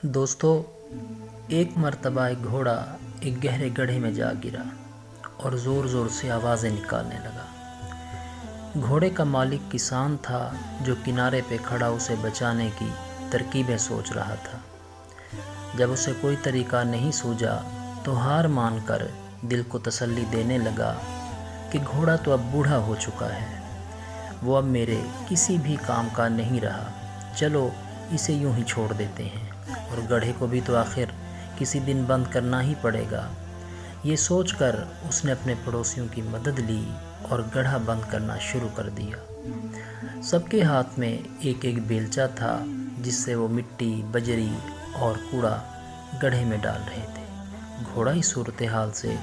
دوستو، ایک مرتبہ ایک گھوڑا ایک گہرے گڑھے میں جا گرا اور زور زور سے آوازیں نکالنے لگا۔ گھوڑے کا مالک کسان تھا جو کنارے پہ کھڑا اسے بچانے کی ترکیبیں سوچ رہا تھا۔ جب اسے کوئی طریقہ نہیں سوجھا تو ہار مان کر دل کو تسلی دینے لگا کہ گھوڑا تو اب بوڑھا ہو چکا ہے، وہ اب میرے کسی بھی کام کا نہیں رہا، چلو اسے یوں ہی چھوڑ دیتے ہیں، اور گڑھے کو بھی تو آخر کسی دن بند کرنا ہی پڑے گا۔ یہ سوچ کر اس نے اپنے پڑوسیوں کی مدد لی اور گڑھا بند کرنا شروع کر دیا۔ سب کے ہاتھ میں ایک ایک بیلچہ تھا جس سے وہ مٹی، بجری اور کوڑا گڑھے میں ڈال رہے تھے۔ گھوڑا اس صورتحال سے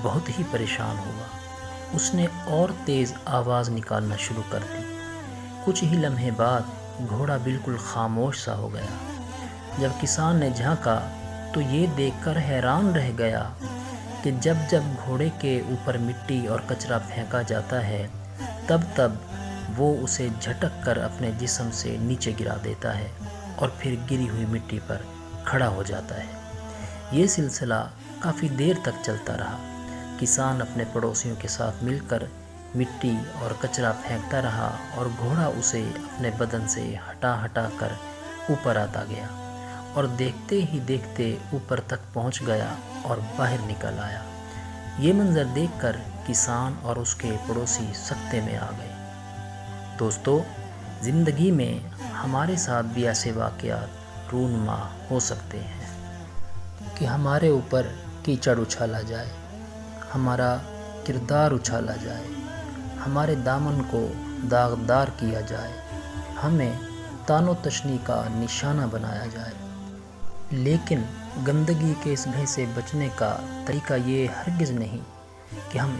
بہت ہی پریشان ہوا۔ اس نے اور تیز آواز نکالنا شروع کر دی۔ کچھ ہی لمحے بعد گھوڑا بالکل خاموش سا ہو گیا۔ جب کسان نے جھانکا تو یہ دیکھ کر حیران رہ گیا کہ جب جب گھوڑے کے اوپر مٹی اور کچرا پھینکا جاتا ہے تب وہ اسے جھٹک کر اپنے جسم سے نیچے گرا دیتا ہے اور پھر گری ہوئی مٹی پر کھڑا ہو جاتا ہے۔ یہ سلسلہ کافی دیر تک چلتا رہا۔ کسان اپنے پڑوسیوں کے ساتھ مل کر مٹی اور کچرا پھینکتا رہا اور گھوڑا اسے اپنے بدن سے ہٹا کر اوپر آتا گیا، اور دیکھتے ہی دیکھتے اوپر تک پہنچ گیا اور باہر نکل آیا۔ یہ منظر دیکھ کر کسان اور اس کے پڑوسی سکتے میں آ گئے۔ دوستو، زندگی میں ہمارے ساتھ بھی ایسے واقعات رونما ہو سکتے ہیں کہ ہمارے اوپر کیچڑ اچھالا جائے، ہمارا کردار اچھالا جائے، ہمارے دامن کو داغدار کیا جائے، ہمیں طعن و تشنی کا نشانہ بنایا جائے۔ لیکن گندگی کے اس بھے سے بچنے کا طریقہ یہ ہرگز نہیں کہ ہم